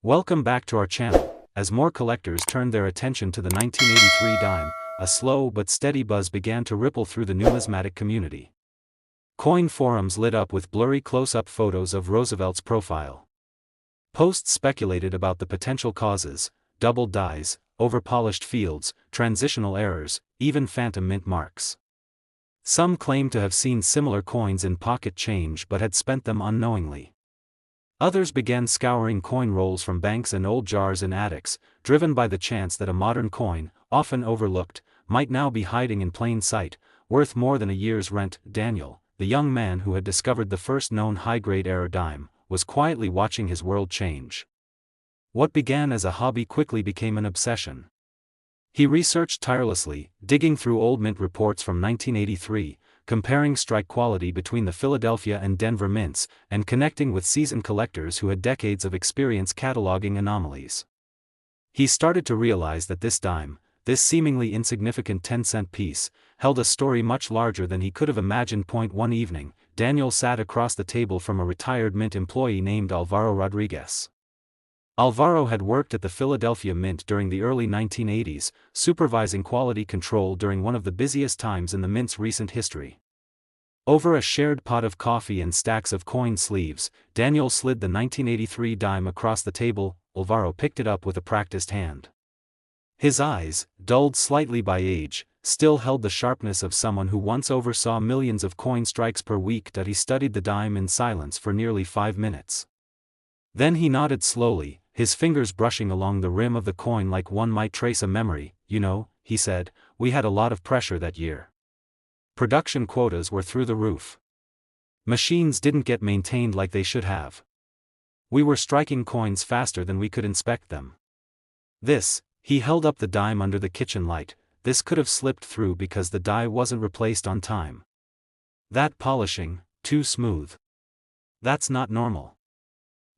Welcome back to our channel. As more collectors turned their attention to the 1983 dime, a slow but steady buzz began to ripple through the numismatic community. Coin forums lit up with blurry close-up photos of Roosevelt's profile. Posts speculated about the potential causes: doubled dies, overpolished fields, transitional errors, even phantom mint marks. Some claimed to have seen similar coins in pocket change but had spent them unknowingly. Others began scouring coin rolls from banks and old jars in attics, driven by the chance that a modern coin, often overlooked, might now be hiding in plain sight, worth more than a year's rent. Daniel, the young man who had discovered the first known high-grade error dime, was quietly watching his world change. What began as a hobby quickly became an obsession. He researched tirelessly, digging through old mint reports from 1983, comparing strike quality between the Philadelphia and Denver mints, and connecting with seasoned collectors who had decades of experience cataloging anomalies. He started to realize that this dime, this seemingly insignificant 10-cent piece, held a story much larger than he could have imagined. One evening, Daniel sat across the table from a retired mint employee named Alvaro Rodriguez. Alvaro had worked at the Philadelphia Mint during the early 1980s, supervising quality control during one of the busiest times in the mint's recent history. Over a shared pot of coffee and stacks of coin sleeves, Daniel slid the 1983 dime across the table. Alvaro picked it up with a practiced hand. His eyes, dulled slightly by age, still held the sharpness of someone who once oversaw millions of coin strikes per week. He studied the dime in silence for nearly 5 minutes. Then he nodded slowly, his fingers brushing along the rim of the coin like one might trace a memory. "You know," he said, "we had a lot of pressure that year. Production quotas were through the roof. Machines didn't get maintained like they should have. We were striking coins faster than we could inspect them. This," he held up the dime under the kitchen light, "this could have slipped through because the die wasn't replaced on time. That polishing, too smooth. That's not normal.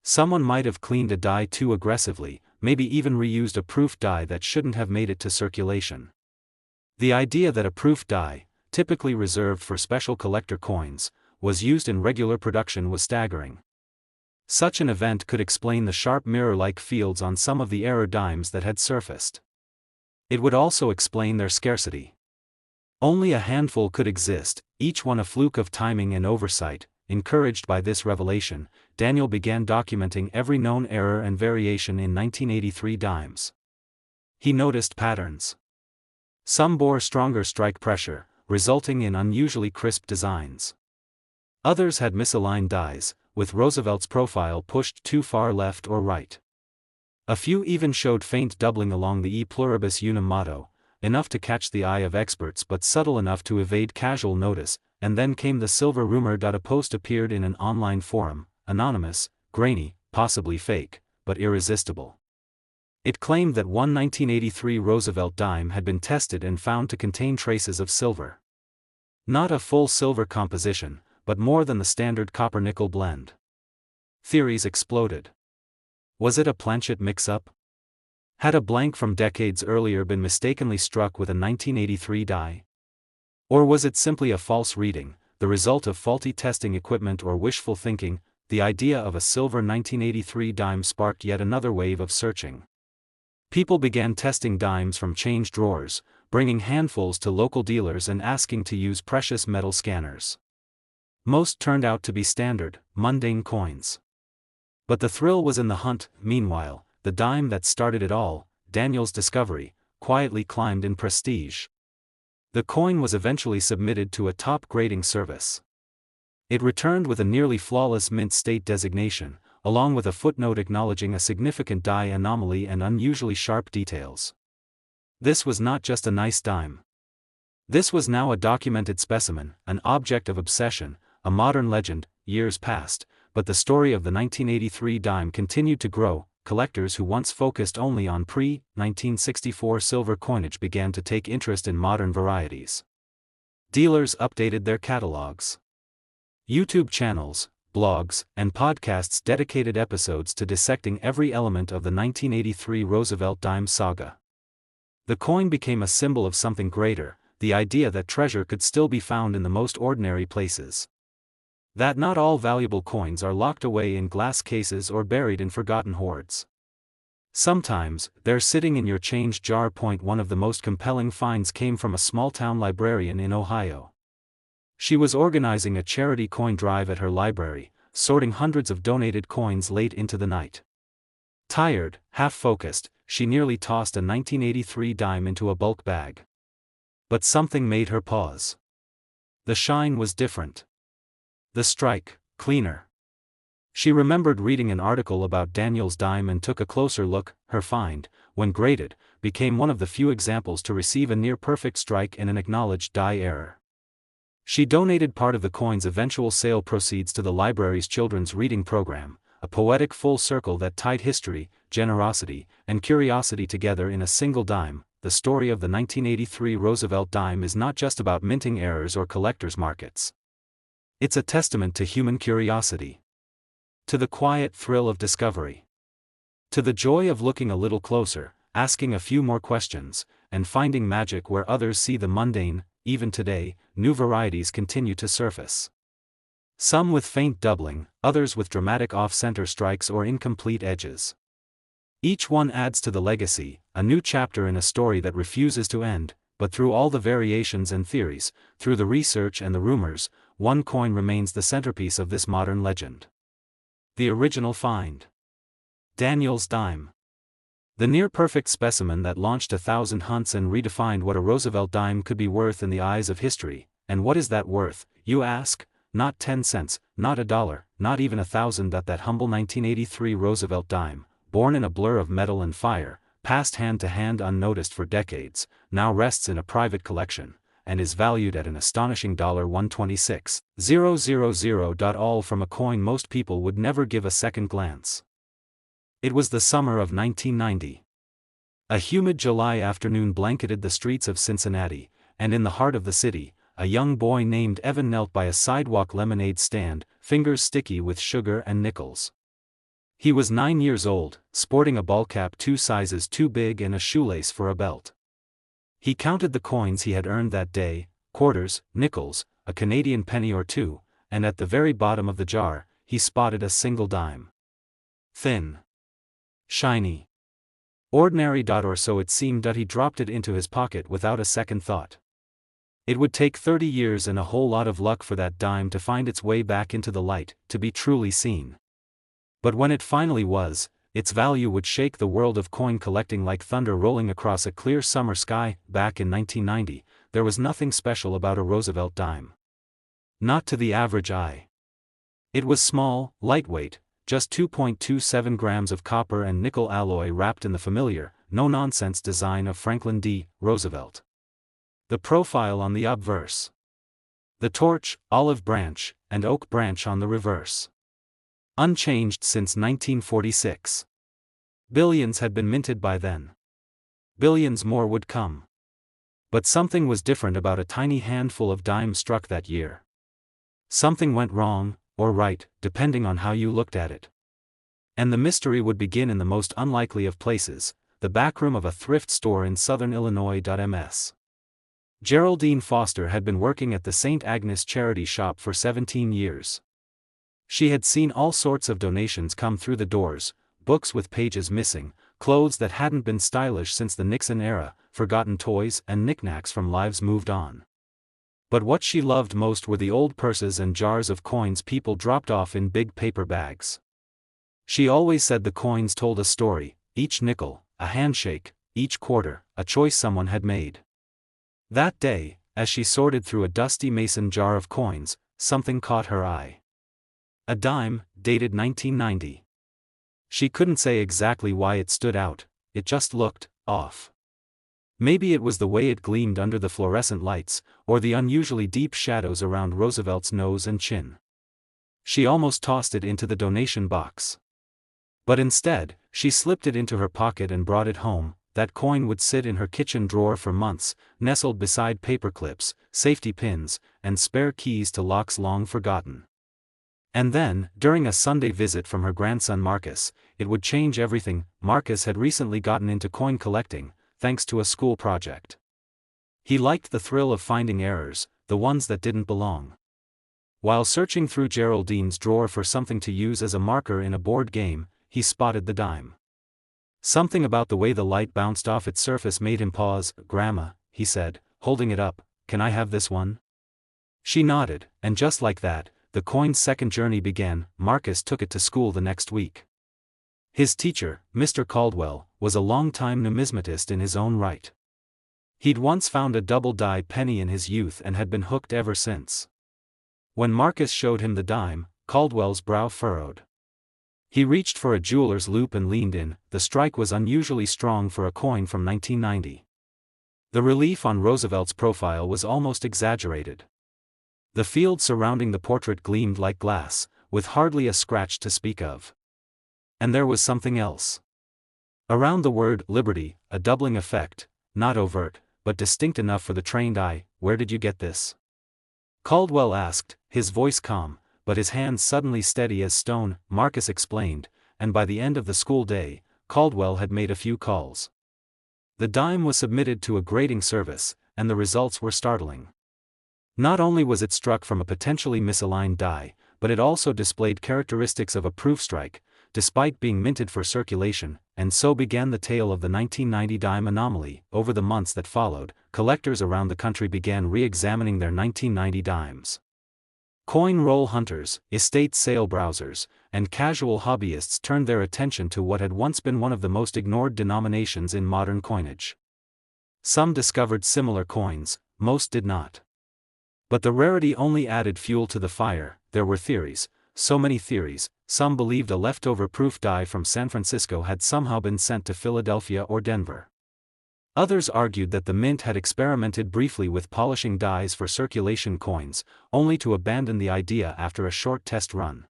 Someone might have cleaned a die too aggressively, maybe even reused a proof die that shouldn't have made it to circulation." The idea that a proof die, typically reserved for special collector coins, was used in regular production was staggering. Such an event could explain the sharp mirror-like fields on some of the error dimes that had surfaced. It would also explain their scarcity. Only a handful could exist, each one a fluke of timing and oversight. Encouraged by this revelation, Daniel began documenting every known error and variation in 1983 dimes. He noticed patterns. Some bore stronger strike pressure, resulting in unusually crisp designs. Others had misaligned dies, with Roosevelt's profile pushed too far left or right. A few even showed faint doubling along the E pluribus unum motto, enough to catch the eye of experts but subtle enough to evade casual notice. And then came the silver rumor. A post appeared in an online forum, anonymous, grainy, possibly fake, but irresistible. It claimed that one 1983 Roosevelt dime had been tested and found to contain traces of silver. Not a full silver composition, but more than the standard copper-nickel blend. Theories exploded. Was it a planchet mix-up? Had a blank from decades earlier been mistakenly struck with a 1983 die? Or was it simply a false reading, the result of faulty testing equipment or wishful thinking? The idea of a silver 1983 dime sparked yet another wave of searching. People began testing dimes from change drawers, bringing handfuls to local dealers and asking to use precious metal scanners. Most turned out to be standard, mundane coins. But the thrill was in the hunt. Meanwhile, the dime that started it all, Daniel's discovery, quietly climbed in prestige. The coin was eventually submitted to a top grading service. It returned with a nearly flawless mint state designation, along with a footnote acknowledging a significant die anomaly and unusually sharp details. This was not just a nice dime. This was now a documented specimen, an object of obsession, a modern legend. Years passed, but the story of the 1983 dime continued to grow. Collectors who once focused only on pre-1964 silver coinage began to take interest in modern varieties. Dealers updated their catalogs. YouTube channels, blogs, and podcasts dedicated episodes to dissecting every element of the 1983 Roosevelt dime saga. The coin became a symbol of something greater, the idea that treasure could still be found in the most ordinary places. That not all valuable coins are locked away in glass cases or buried in forgotten hoards. Sometimes, they're sitting in your change jar. One of the most compelling finds came from a small-town librarian in Ohio. She was organizing a charity coin drive at her library, sorting hundreds of donated coins late into the night. Tired, half-focused, she nearly tossed a 1983 dime into a bulk bag. But something made her pause. The shine was different. The strike, cleaner. She remembered reading an article about Daniel's dime and took a closer look. Her find, when graded, became one of the few examples to receive a near-perfect strike and an acknowledged die error. She donated part of the coin's eventual sale proceeds to the library's children's reading program, a poetic full circle that tied history, generosity, and curiosity together in a single dime. The story of the 1983 Roosevelt dime is not just about minting errors or collectors' markets. It's a testament to human curiosity. To the quiet thrill of discovery. To the joy of looking a little closer, asking a few more questions, and finding magic where others see the mundane. Even today, new varieties continue to surface. Some with faint doubling, others with dramatic off-center strikes or incomplete edges. Each one adds to the legacy, a new chapter in a story that refuses to end. But through all the variations and theories, through the research and the rumors, one coin remains the centerpiece of this modern legend. The original find. Daniel's dime. The near-perfect specimen that launched 1,000 hunts and redefined what a Roosevelt dime could be worth in the eyes of history. And what is that worth, you ask? Not 10 cents, not $1, not even 1,000. That humble 1983 Roosevelt dime, born in a blur of metal and fire, passed hand to hand unnoticed for decades, now rests in a private collection, and is valued at an astonishing $126,000. All from a coin most people would never give a second glance. It was the summer of 1990. A humid July afternoon blanketed the streets of Cincinnati, and in the heart of the city, a young boy named Evan knelt by a sidewalk lemonade stand, fingers sticky with sugar and nickels. He was 9 years old, sporting a ball cap 2 sizes too big and a shoelace for a belt. He counted the coins he had earned that day, quarters, nickels, a Canadian penny or two, and at the very bottom of the jar, he spotted a single dime. Thin. Shiny. Ordinary. Or so it seemed. He dropped it into his pocket without a second thought. It would take 30 years and a whole lot of luck for that dime to find its way back into the light, to be truly seen. But when it finally was, its value would shake the world of coin collecting like thunder rolling across a clear summer sky. Back in 1990, there was nothing special about a Roosevelt dime. Not to the average eye. It was small, lightweight, just 2.27 grams of copper and nickel alloy wrapped in the familiar, no-nonsense design of Franklin D. Roosevelt. The profile on the obverse. The torch, olive branch, and oak branch on the reverse. Unchanged since 1946. Billions had been minted by then. Billions more would come. But something was different about a tiny handful of dimes struck that year. Something went wrong, or right, depending on how you looked at it. And the mystery would begin in the most unlikely of places, the backroom of a thrift store in southern Illinois. Ms. Geraldine Foster had been working at the St. Agnes charity shop for 17 years. She had seen all sorts of donations come through the doors, books with pages missing, clothes that hadn't been stylish since the Nixon era, forgotten toys and knickknacks from lives moved on. But what she loved most were the old purses and jars of coins people dropped off in big paper bags. She always said the coins told a story, each nickel, a handshake, each quarter, a choice someone had made. That day, as she sorted through a dusty mason jar of coins, something caught her eye. A dime, dated 1990. She couldn't say exactly why it stood out, it just looked off. Maybe it was the way it gleamed under the fluorescent lights, or the unusually deep shadows around Roosevelt's nose and chin. She almost tossed it into the donation box. But instead, she slipped it into her pocket and brought it home. That coin would sit in her kitchen drawer for months, nestled beside paper clips, safety pins, and spare keys to locks long forgotten. And then, during a Sunday visit from her grandson Marcus, it would change everything. Marcus had recently gotten into coin collecting, thanks to a school project. He liked the thrill of finding errors, the ones that didn't belong. While searching through Geraldine's drawer for something to use as a marker in a board game, he spotted the dime. Something about the way the light bounced off its surface made him pause. "Grandma," he said, holding it up, "can I have this one?" She nodded, and just like that, the coin's second journey began. Marcus took it to school the next week. His teacher, Mr. Caldwell, was a long-time numismatist in his own right. He'd once found a double-die penny in his youth and had been hooked ever since. When Marcus showed him the dime, Caldwell's brow furrowed. He reached for a jeweler's loupe and leaned in. The strike was unusually strong for a coin from 1990. The relief on Roosevelt's profile was almost exaggerated. The field surrounding the portrait gleamed like glass, with hardly a scratch to speak of. And there was something else. Around the word "liberty," a doubling effect, not overt, but distinct enough for the trained eye. "Where did you get this?" Caldwell asked, his voice calm, but his hands suddenly steady as stone. Marcus explained, and by the end of the school day, Caldwell had made a few calls. The dime was submitted to a grading service, and the results were startling. Not only was it struck from a potentially misaligned die, but it also displayed characteristics of a proof strike, despite being minted for circulation, and so began the tale of the 1990 dime anomaly. Over the months that followed, collectors around the country began re-examining their 1990 dimes. Coin roll hunters, estate sale browsers, and casual hobbyists turned their attention to what had once been one of the most ignored denominations in modern coinage. Some discovered similar coins, most did not. But the rarity only added fuel to the fire. There were theories, so many theories. Some believed a leftover proof die from San Francisco had somehow been sent to Philadelphia or Denver. Others argued that the mint had experimented briefly with polishing dies for circulation coins, only to abandon the idea after a short test run.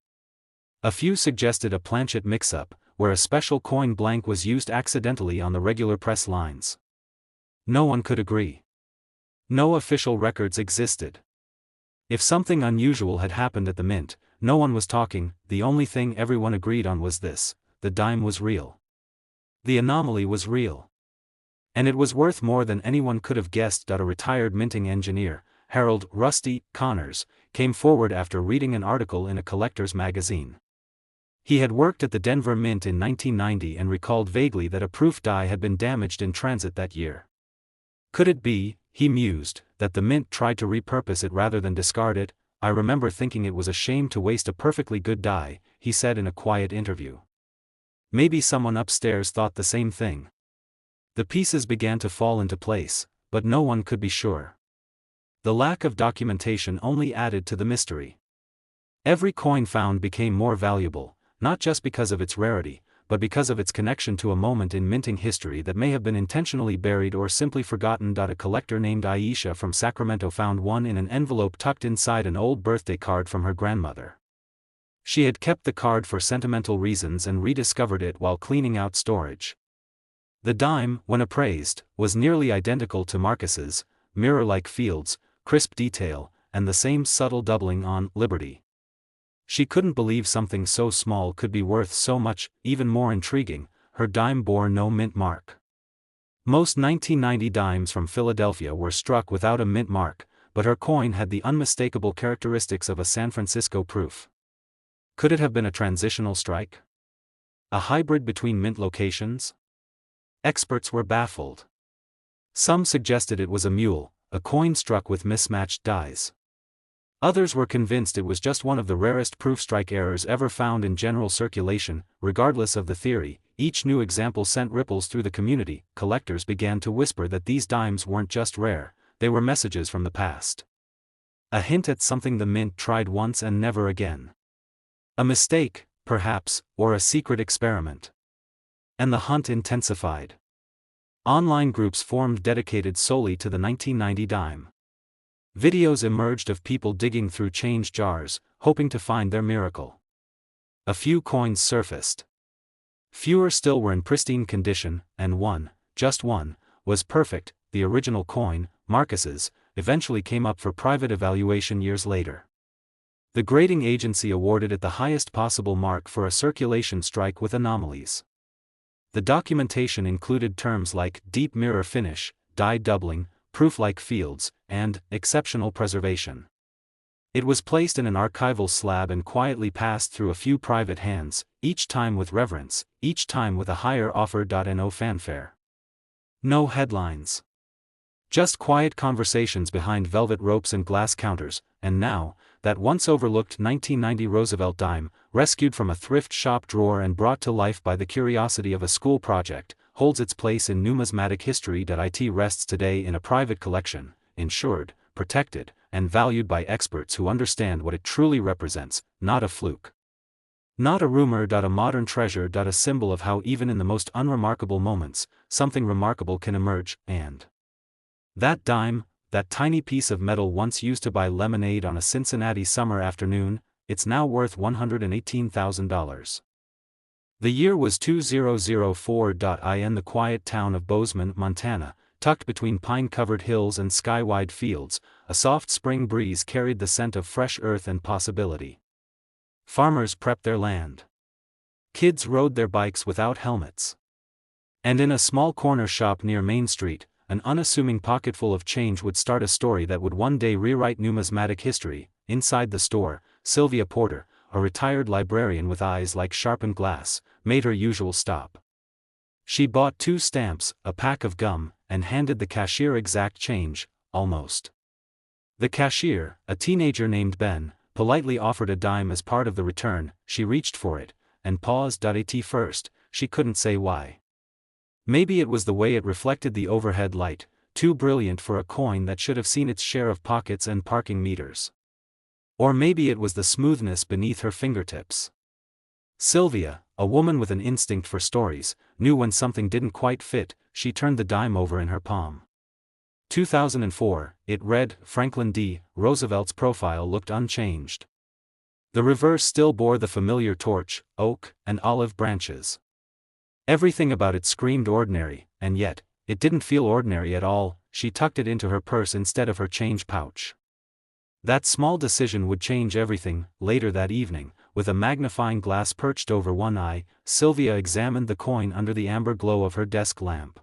A few suggested a planchet mix-up, where a special coin blank was used accidentally on the regular press lines. No one could agree. No official records existed. If something unusual had happened at the mint, no one was talking. The only thing everyone agreed on was this: the dime was real. The anomaly was real. And it was worth more than anyone could have guessed. A retired minting engineer, Harold "Rusty" Connors, came forward after reading an article in a collector's magazine. He had worked at the Denver Mint in 1990 and recalled vaguely that a proof die had been damaged in transit that year. Could it be, he mused, that the mint tried to repurpose it rather than discard it? "I remember thinking it was a shame to waste a perfectly good die," he said in a quiet interview. Maybe someone upstairs thought the same thing. The pieces began to fall into place, but no one could be sure. The lack of documentation only added to the mystery. Every coin found became more valuable, not just because of its rarity, but because of its connection to a moment in minting history that may have been intentionally buried or simply forgotten. A collector named Aisha from Sacramento found one in an envelope tucked inside an old birthday card from her grandmother. She had kept the card for sentimental reasons and rediscovered it while cleaning out storage. The dime, when appraised, was nearly identical to Marcus's: mirror-like fields, crisp detail, and the same subtle doubling on "liberty." She couldn't believe something so small could be worth so much. Even more intriguing, her dime bore no mint mark. Most 1990 dimes from Philadelphia were struck without a mint mark, but her coin had the unmistakable characteristics of a San Francisco proof. Could it have been a transitional strike? A hybrid between mint locations? Experts were baffled. Some suggested it was a mule, a coin struck with mismatched dies. Others were convinced it was just one of the rarest proof strike errors ever found in general circulation. Regardless of the theory, each new example sent ripples through the community. Collectors began to whisper that these dimes weren't just rare, they were messages from the past. A hint at something the mint tried once and never again. A mistake, perhaps, or a secret experiment. And the hunt intensified. Online groups formed dedicated solely to the 1990 dime. Videos emerged of people digging through change jars, hoping to find their miracle. A few coins surfaced. Fewer still were in pristine condition, and one, just one, was perfect. The original coin, Marcus's, eventually came up for private evaluation years later. The grading agency awarded it the highest possible mark for a circulation strike with anomalies. The documentation included terms like deep mirror finish, die doubling, proof-like fields, and exceptional preservation. It was placed in an archival slab and quietly passed through a few private hands, each time with reverence, each time with a higher offer. No fanfare. No headlines. Just quiet conversations behind velvet ropes and glass counters, and now, that once overlooked 1990 Roosevelt dime, rescued from a thrift shop drawer and brought to life by the curiosity of a school project, holds its place in numismatic history. It rests today in a private collection, insured, protected, and valued by experts who understand what it truly represents, not a fluke. Not a rumor. A modern treasure. A symbol of how even in the most unremarkable moments, something remarkable can emerge. And that dime, that tiny piece of metal once used to buy lemonade on a Cincinnati summer afternoon, it's now worth $118,000. The year was 2004. In the quiet town of Boseman, Montana, tucked between pine-covered hills and sky-wide fields, a soft spring breeze carried the scent of fresh earth and possibility. Farmers prepped their land. Kids rode their bikes without helmets. And in a small corner shop near Main Street, an unassuming pocketful of change would start a story that would one day rewrite numismatic history. Inside the store, Sylvia Porter, a retired librarian with eyes like sharpened glass, made her usual stop. She bought 2 stamps, a pack of gum, and handed the cashier exact change, almost. The cashier, a teenager named Ben, politely offered a dime as part of the return. She reached for it, and paused. At first, she couldn't say why. Maybe it was the way it reflected the overhead light, too brilliant for a coin that should have seen its share of pockets and parking meters. Or maybe it was the smoothness beneath her fingertips. Sylvia, a woman with an instinct for stories, knew when something didn't quite fit. She turned the dime over in her palm. 2004, it read. Franklin D. Roosevelt's profile looked unchanged. The reverse still bore the familiar torch, oak, and olive branches. Everything about it screamed ordinary, and yet, it didn't feel ordinary at all. She tucked it into her purse instead of her change pouch. That small decision would change everything. Later that evening, with a magnifying glass perched over one eye, Sylvia examined the coin under the amber glow of her desk lamp.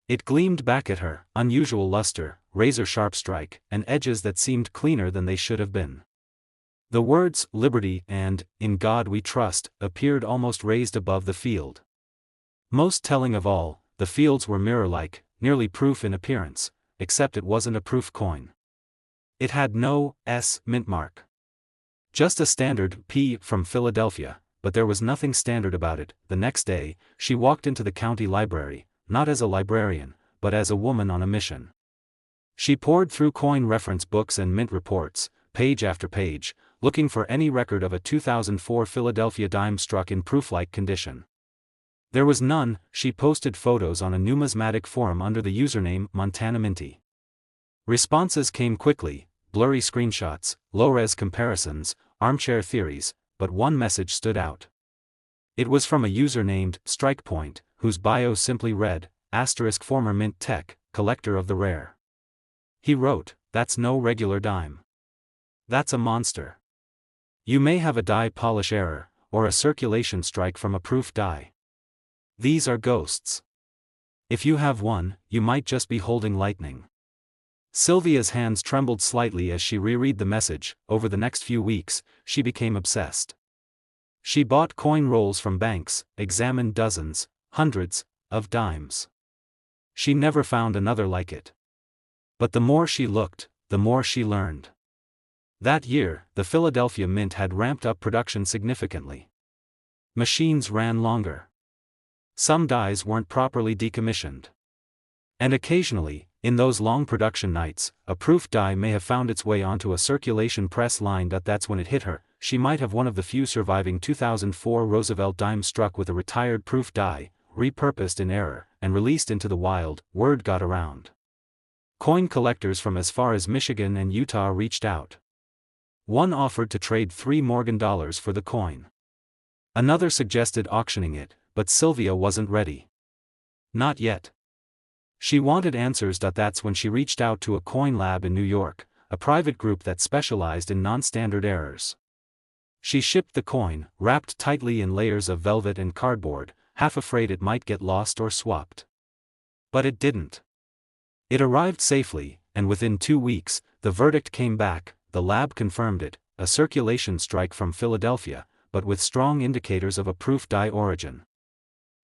It gleamed back at her, unusual luster, razor-sharp strike, and edges that seemed cleaner than they should have been. The words, "Liberty" and "In God We Trust," appeared almost raised above the field. Most telling of all, the fields were mirror-like, nearly proof in appearance, except it wasn't a proof coin. It had no S mint mark. Just a standard P from Philadelphia, but there was nothing standard about it. The next day, she walked into the county library, not as a librarian, but as a woman on a mission. She pored through coin reference books and mint reports, page after page, looking for any record of a 2004 Philadelphia dime struck in proof-like condition. There was none. She posted photos on a numismatic forum under the username Montana Minty. Responses came quickly, blurry screenshots, low-res comparisons, armchair theories, but one message stood out. It was from a user named StrikePoint, whose bio simply read, *former mint tech, collector of the rare. He wrote, "That's no regular dime. That's a monster. You may have a die polish error, or a circulation strike from a proof die. These are ghosts. If you have one, you might just be holding lightning." Sylvia's hands trembled slightly as she reread the message. Over the next few weeks, she became obsessed. She bought coin rolls from banks, examined dozens, hundreds, of dimes. She never found another like it. But the more she looked, the more she learned. That year, the Philadelphia Mint had ramped up production significantly. Machines ran longer. Some dies weren't properly decommissioned. And occasionally, in those long production nights, a proof die may have found its way onto a circulation press line. That's when it hit her. She might have one of the few surviving 2004 Roosevelt dimes struck with a retired proof die, repurposed in error, and released into the wild. Word got around. Coin collectors from as far as Michigan and Utah reached out. One offered to trade $3 Morgan for the coin. Another suggested auctioning it, but Sylvia wasn't ready. Not yet. She wanted answers. That's when she reached out to a coin lab in New York, a private group that specialized in non-standard errors. She shipped the coin, wrapped tightly in layers of velvet and cardboard, half afraid it might get lost or swapped. But it didn't. It arrived safely, and within 2 weeks, the verdict came back: the lab confirmed it, a circulation strike from Philadelphia, but with strong indicators of a proof die origin.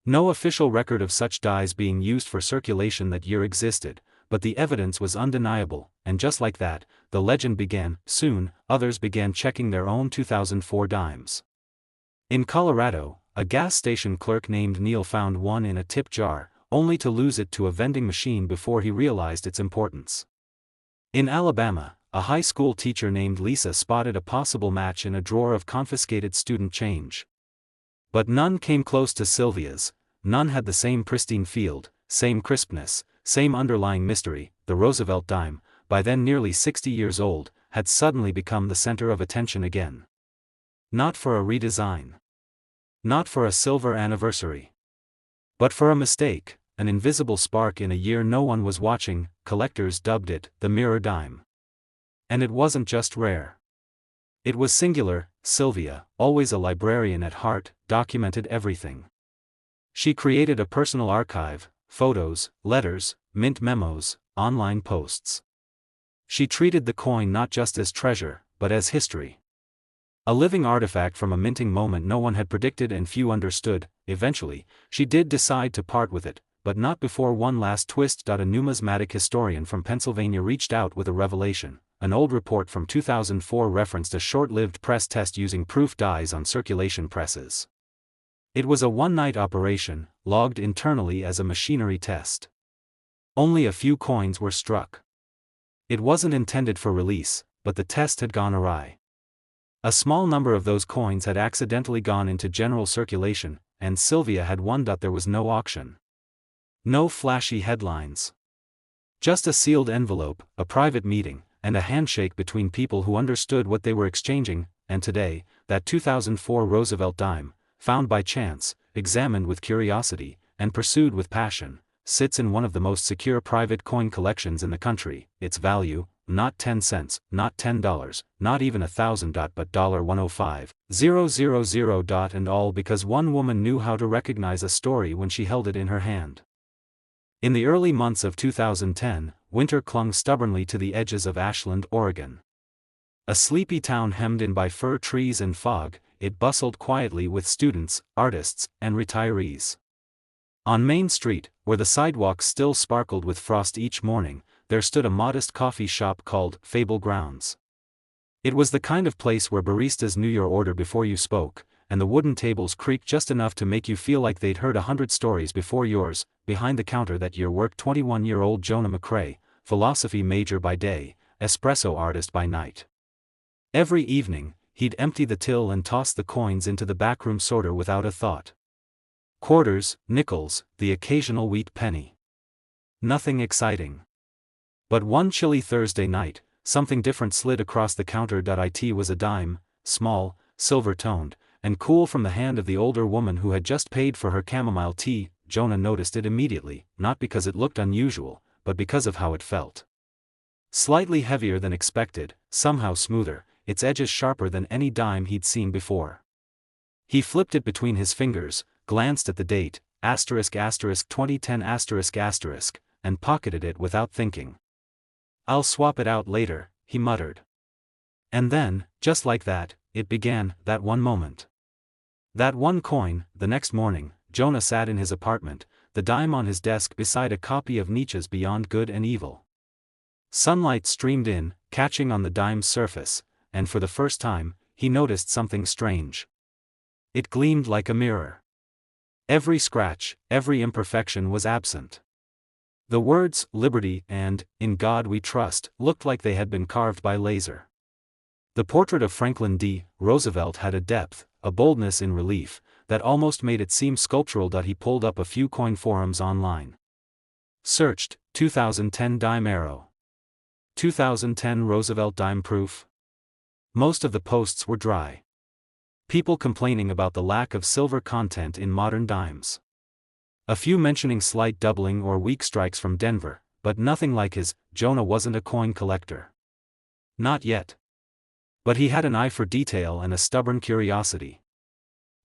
No official record of such dies being used for circulation that year existed, but the evidence was undeniable, and just like that, the legend began. Soon, others began checking their own 2004 dimes. In Colorado, a gas station clerk named Neil found one in a tip jar, only to lose it to a vending machine before he realized its importance. In Alabama, a high school teacher named Lisa spotted a possible match in a drawer of confiscated student change. But none came close to Sylvia's, none had the same pristine field, same crispness, same underlying mystery. The Roosevelt dime, by then nearly 60 years old, had suddenly become the center of attention again. Not for a redesign. Not for a silver anniversary. But for a mistake, an invisible spark in a year no one was watching. Collectors dubbed it the mirror dime. And it wasn't just rare. It was singular. Sylvia, always a librarian at heart, documented everything. She created a personal archive, photos, letters, mint memos, online posts. She treated the coin not just as treasure, but as history. A living artifact from a minting moment no one had predicted and few understood. Eventually, she did decide to part with it, but not before one last twist. A numismatic historian from Pennsylvania reached out with a revelation. An old report from 2004 referenced a short-lived press test using proof dies on circulation presses. It was a one-night operation, logged internally as a machinery test. Only a few coins were struck. It wasn't intended for release, but the test had gone awry. A small number of those coins had accidentally gone into general circulation, and Sylvia had won. There was no auction. No flashy headlines. Just a sealed envelope, a private meeting, and a handshake between people who understood what they were exchanging. And today, that 2004 Roosevelt dime, found by chance, examined with curiosity, and pursued with passion, sits in one of the most secure private coin collections in the country. Its value, not 10 cents, not $10, not even $1,000, but $105,000. And all because one woman knew how to recognize a story when she held it in her hand. In the early months of 2010, winter clung stubbornly to the edges of Ashland, Oregon. A sleepy town hemmed in by fir trees and fog, it bustled quietly with students, artists, and retirees. On Main Street, where the sidewalks still sparkled with frost each morning, there stood a modest coffee shop called Fable Grounds. It was the kind of place where baristas knew your order before you spoke, and the wooden tables creaked just enough to make you feel like they'd heard 100 stories before yours. Behind the counter that year worked 21-year-old Jonah McCrae, philosophy major by day, espresso artist by night. Every evening, he'd empty the till and toss the coins into the backroom sorter without a thought. Quarters, nickels, the occasional wheat penny. Nothing exciting. But one chilly Thursday night, something different slid across the counter. It was a dime, small, silver-toned, and cool from the hand of the older woman who had just paid for her chamomile tea. Jonah noticed it immediately, not because it looked unusual, but because of how it felt. Slightly heavier than expected, somehow smoother, its edges sharper than any dime he'd seen before. He flipped it between his fingers, glanced at the date, **2010***, and pocketed it without thinking. "I'll swap it out later," he muttered. And then, just like that, it began, that one moment. That one coin. The next morning, Jonah sat in his apartment, the dime on his desk beside a copy of Nietzsche's Beyond Good and Evil. Sunlight streamed in, catching on the dime's surface, and for the first time, he noticed something strange. It gleamed like a mirror. Every scratch, every imperfection was absent. The words, "Liberty" and "In God We Trust," looked like they had been carved by laser. The portrait of Franklin D. Roosevelt had a depth, a boldness in relief, that almost made it seem sculptural. He pulled up a few coin forums online. Searched, 2010 dime arrow. 2010 Roosevelt dime proof. Most of the posts were dry. People complaining about the lack of silver content in modern dimes. A few mentioning slight doubling or weak strikes from Denver, but nothing like his. Jonah wasn't a coin collector. Not yet. But he had an eye for detail and a stubborn curiosity.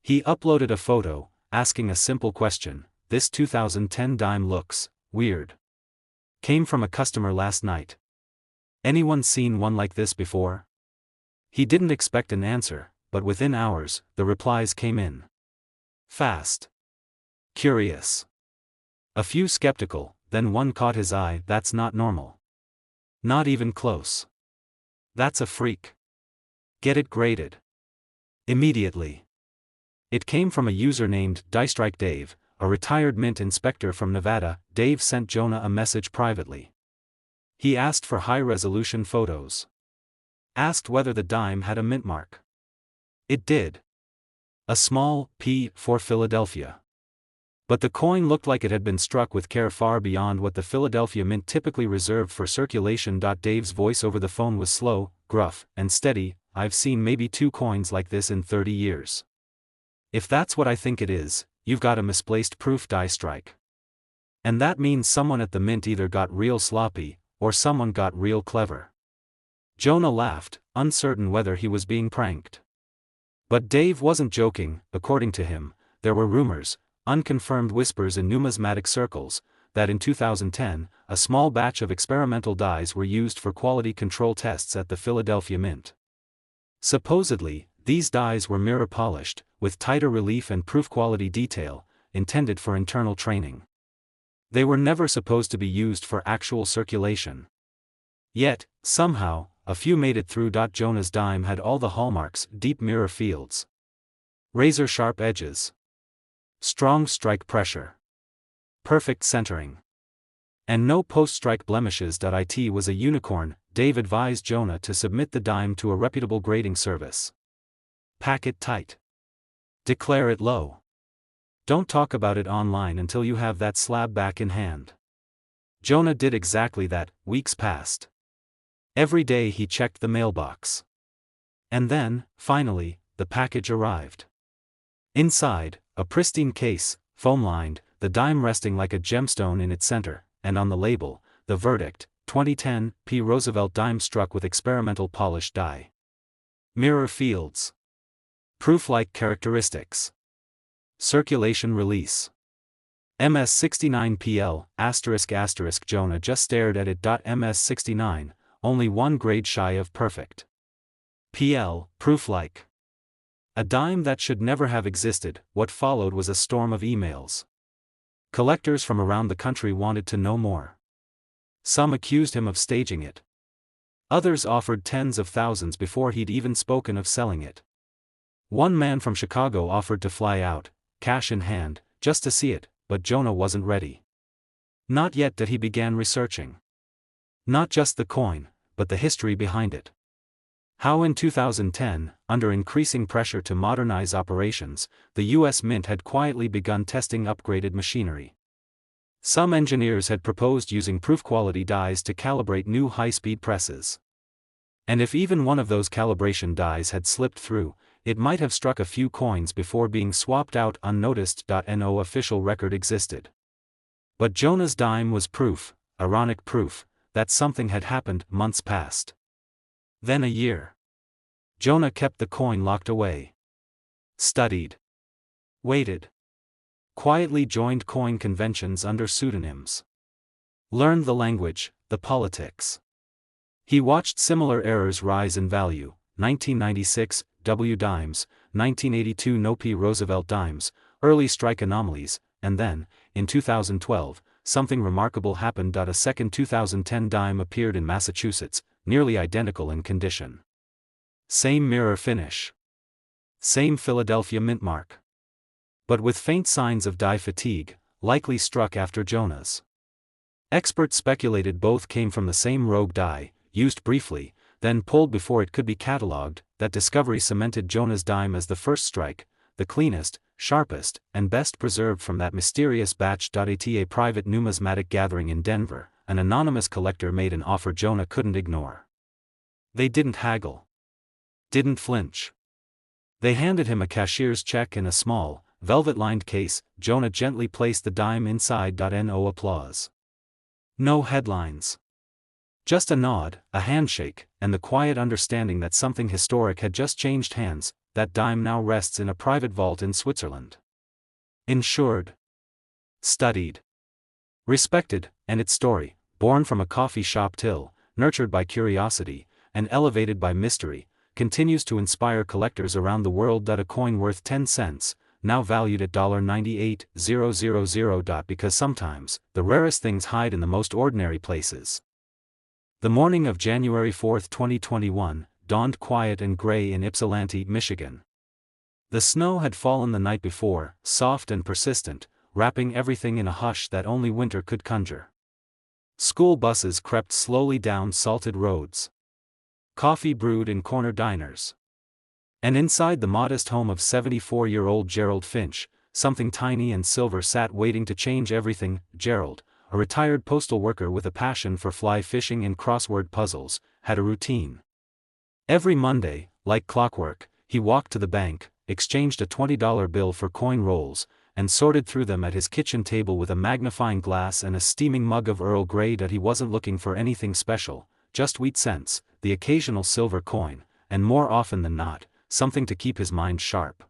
He uploaded a photo, asking a simple question: "This 2010 dime looks weird. Came from a customer last night. Anyone seen one like this before?" He didn't expect an answer, but within hours, the replies came in. Fast. Curious. A few skeptical, then one caught his eye. That's not normal. Not even close. That's a freak. Get it graded. Immediately. It came from a user named Diestrike Dave, a retired mint inspector from Nevada. Dave sent Jonah a message privately. He asked for high-resolution photos. Asked whether the dime had a mint mark. It did. A small P for Philadelphia. But the coin looked like it had been struck with care far beyond what the Philadelphia Mint typically reserved for circulation. Dave's voice over the phone was slow, gruff, and steady. I've seen maybe 2 coins like this in 30 years. If that's what I think it is, you've got a misplaced proof, Diestrike. And that means someone at the mint either got real sloppy, or someone got real clever. Jonah laughed, uncertain whether he was being pranked. But Dave wasn't joking. According to him, there were rumors, unconfirmed whispers in numismatic circles, that in 2010, a small batch of experimental dies were used for quality control tests at the Philadelphia Mint. Supposedly, these dies were mirror polished, with tighter relief and proof quality detail, intended for internal training. They were never supposed to be used for actual circulation. Yet, somehow, a few made it through. Jonah's dime had all the hallmarks: deep mirror fields, razor-sharp edges, strong strike pressure, perfect centering, and no post-strike blemishes. It was a unicorn. Dave advised Jonah to submit the dime to a reputable grading service. Pack it tight. Declare it low. Don't talk about it online until you have that slab back in hand. Jonah did exactly that. Weeks passed. Every day he checked the mailbox. And then, finally, the package arrived. Inside, a pristine case, foam-lined, the dime resting like a gemstone in its center, and on the label, the verdict: 2010 P. Roosevelt dime struck with experimental polished die. Mirror fields. Proof-like characteristics. Circulation release. MS69PL, ****. Jonah just stared at it. MS69, only one grade shy of perfect. PL, proof-like. A dime that should never have existed. What followed was a storm of emails. Collectors from around the country wanted to know more. Some accused him of staging it. Others offered tens of thousands before he'd even spoken of selling it. One man from Chicago offered to fly out, cash in hand, just to see it, but Jonah wasn't ready. Not yet. He began researching. Not just the coin, but the history behind it. How in 2010, under increasing pressure to modernize operations, the U.S. Mint had quietly begun testing upgraded machinery. Some engineers had proposed using proof-quality dies to calibrate new high-speed presses. And if even one of those calibration dies had slipped through, it might have struck a few coins before being swapped out unnoticed. No official record existed. But Jonah's dime was proof, ironic proof, that something had happened. Months passed. Then a year. Jonah kept the coin locked away. Studied. Waited. Quietly joined coin conventions under pseudonyms. Learned the language, the politics. He watched similar errors rise in value. 1996, W dimes, 1982 No P Roosevelt dimes, early strike anomalies, and then, in 2012, something remarkable happened. A second 2010 dime appeared in Massachusetts, nearly identical in condition. Same mirror finish. Same Philadelphia mint mark. But with faint signs of die fatigue, likely struck after Jonah's. Experts speculated both came from the same rogue die, used briefly, then pulled before it could be catalogued. That discovery cemented Jonah's dime as the first strike, the cleanest, sharpest, and best preserved from that mysterious batch. At a private numismatic gathering in Denver, an anonymous collector made an offer Jonah couldn't ignore. They didn't haggle. Didn't flinch. They handed him a cashier's check in a small, velvet-lined case. Jonah gently placed the dime inside. No applause. No headlines. Just a nod, a handshake, and the quiet understanding that something historic had just changed hands. That dime now rests in a private vault in Switzerland. Insured. Studied. Respected, and its story, born from a coffee shop till, nurtured by curiosity, and elevated by mystery, continues to inspire collectors around the world. A coin worth 10 cents, now valued at $98,000. Because sometimes, the rarest things hide in the most ordinary places. The morning of January 4, 2021, dawned quiet and gray in Ypsilanti, Michigan. The snow had fallen the night before, soft and persistent, wrapping everything in a hush that only winter could conjure. School buses crept slowly down salted roads. Coffee brewed in corner diners. And inside the modest home of 74-year-old Gerald Finch, something tiny and silver sat waiting to change everything. Gerald, a retired postal worker with a passion for fly fishing and crossword puzzles, had a routine. Every Monday, like clockwork, he walked to the bank, exchanged a $20 bill for coin rolls, and sorted through them at his kitchen table with a magnifying glass and a steaming mug of Earl Grey. He wasn't looking for anything special, just wheat cents, the occasional silver coin, and more often than not, something to keep his mind sharp.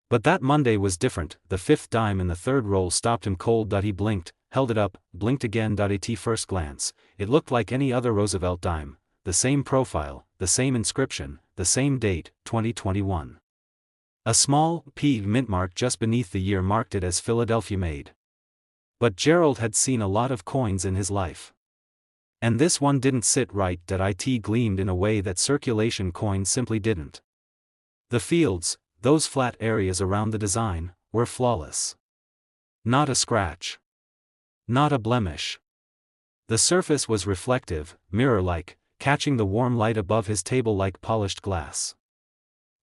But that Monday was different. The fifth dime in the third roll stopped him cold. He blinked, held it up, blinked again. At first glance, it looked like any other Roosevelt dime, the same profile, the same inscription, the same date, 2021. A small P mint mark just beneath the year marked it as Philadelphia made. But Gerald had seen a lot of coins in his life. And this one didn't sit right. It gleamed in a way that circulation coins simply didn't. The fields, those flat areas around the design, were flawless. Not a scratch. Not a blemish. The surface was reflective, mirror-like, catching the warm light above his table like polished glass.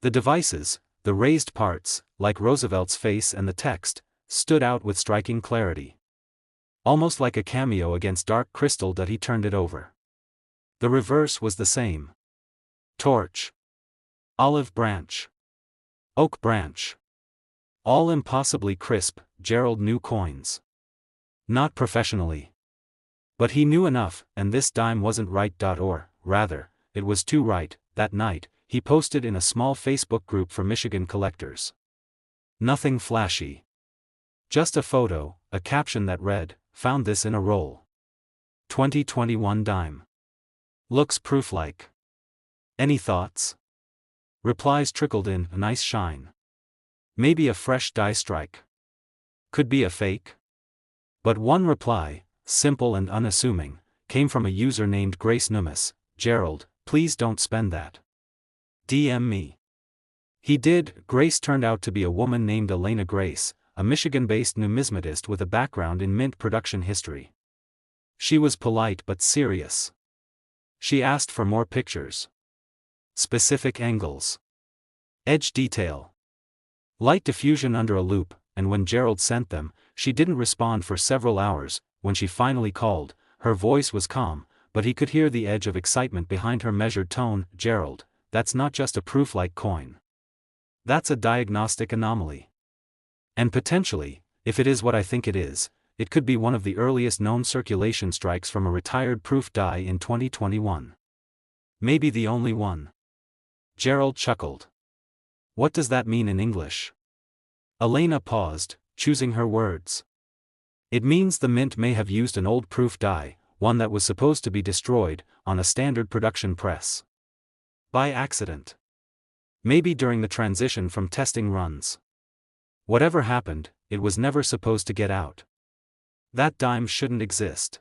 The devices, the raised parts, like Roosevelt's face and the text, stood out with striking clarity. Almost like a cameo against dark crystal. He turned it over. The reverse was the same. Torch. Olive branch. Oak branch. All impossibly crisp. Gerald knew coins. Not professionally. But he knew enough, and this dime wasn't right. Or, rather, it was too right. That night, he posted in a small Facebook group for Michigan collectors. Nothing flashy. Just a photo, a caption that read, "Found this in a roll. 2021 dime. Looks proof-like. Any thoughts?" Replies trickled in. A nice shine. Maybe a fresh die strike. Could be a fake. But one reply, simple and unassuming, came from a user named Grace Numis. "Gerald, please don't spend that. DM me." He did. Grace turned out to be a woman named Elena Grace, a Michigan-based numismatist with a background in mint production history. She was polite but serious. She asked for more pictures. Specific angles. Edge detail. Light diffusion under a loupe, and when Gerald sent them, she didn't respond for several hours. When she finally called, her voice was calm, but he could hear the edge of excitement behind her measured tone. "Gerald, that's not just a proof-like coin. That's a diagnostic anomaly. And potentially, if it is what I think it is, it could be one of the earliest known circulation strikes from a retired proof die in 2021. Maybe the only one." Gerald chuckled. "What does that mean in English?" Elena paused, choosing her words. "It means the mint may have used an old proof die, one that was supposed to be destroyed, on a standard production press. By accident. Maybe during the transition from testing runs. Whatever happened, it was never supposed to get out. That dime shouldn't exist."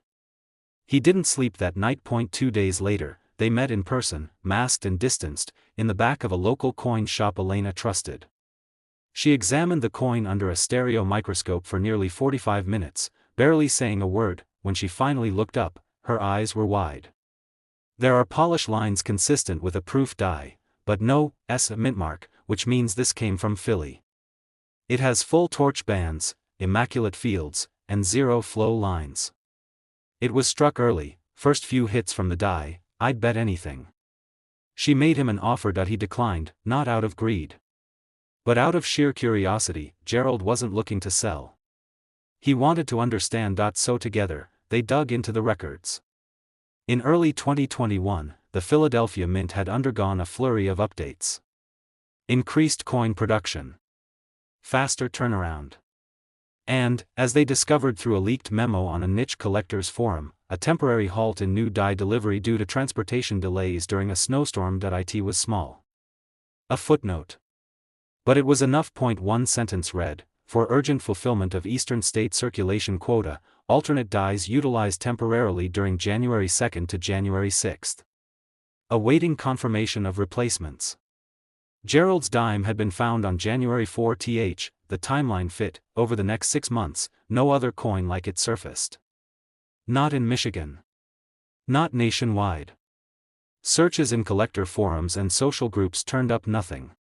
He didn't sleep that night. 2 days later, they met in person, masked and distanced, in the back of a local coin shop Elena trusted. She examined the coin under a stereo microscope for nearly 45 minutes, barely saying a word. When she finally looked up, her eyes were wide. "There are polish lines consistent with a proof die, but no mint mark, which means this came from Philly. It has full torch bands, immaculate fields, and zero flow lines. It was struck early, first few hits from the die, I'd bet anything." She made him an offer that he declined, not out of greed, but out of sheer curiosity. Gerald wasn't looking to sell. He wanted to understand. So together, they dug into the records. In early 2021, the Philadelphia Mint had undergone a flurry of updates. Increased coin production. Faster turnaround. And, as they discovered through a leaked memo on a niche collectors forum, a temporary halt in new die delivery due to transportation delays during a snowstorm. It was small. A footnote. But it was enough. One sentence read, for urgent fulfillment of Eastern State circulation quota, alternate dies utilized temporarily during January 2 to January 6. Awaiting confirmation of replacements. Gerald's dime had been found on January 4. The timeline fit. Over the next 6 months, no other coin like it surfaced. Not in Michigan. Not nationwide. Searches in collector forums and social groups turned up nothing.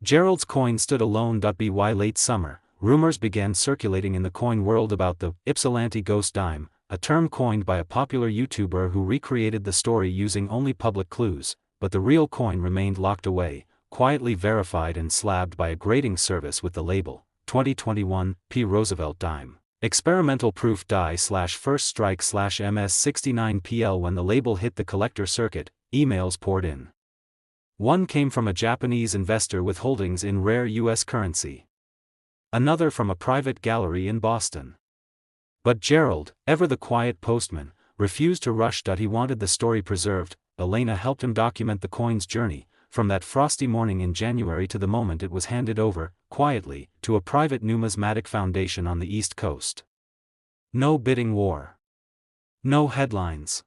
Gerald's coin stood alone. By late summer, rumors began circulating in the coin world about the Ypsilanti ghost dime, a term coined by a popular YouTuber who recreated the story using only public clues, but the real coin remained locked away, quietly verified and slabbed by a grading service with the label, 2021, P. Roosevelt dime. Experimental proof die/first strike/MS69PL. When the label hit the collector circuit, emails poured in. One came from a Japanese investor with holdings in rare U.S. currency. Another from a private gallery in Boston. But Gerald, ever the quiet postman, refused to rush. He wanted the story preserved. Elena helped him document the coin's journey, from that frosty morning in January to the moment it was handed over, quietly, to a private numismatic foundation on the East Coast. No bidding war. No headlines.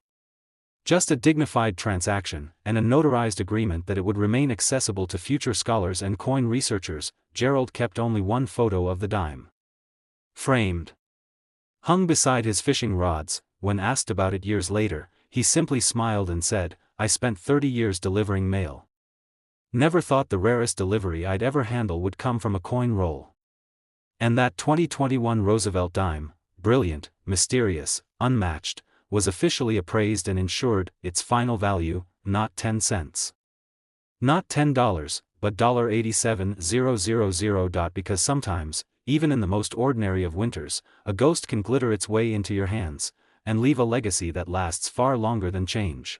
Just a dignified transaction, and a notarized agreement that it would remain accessible to future scholars and coin researchers. Gerald kept only one photo of the dime. Framed. Hung beside his fishing rods. When asked about it years later, he simply smiled and said, "I spent 30 years delivering mail. Never thought the rarest delivery I'd ever handle would come from a coin roll." And that 2021 Roosevelt dime, brilliant, mysterious, unmatched, was officially appraised and insured. Its final value, not 10 cents. Not $10, but $87,000. Because sometimes, even in the most ordinary of winters, a ghost can glitter its way into your hands, and leave a legacy that lasts far longer than change.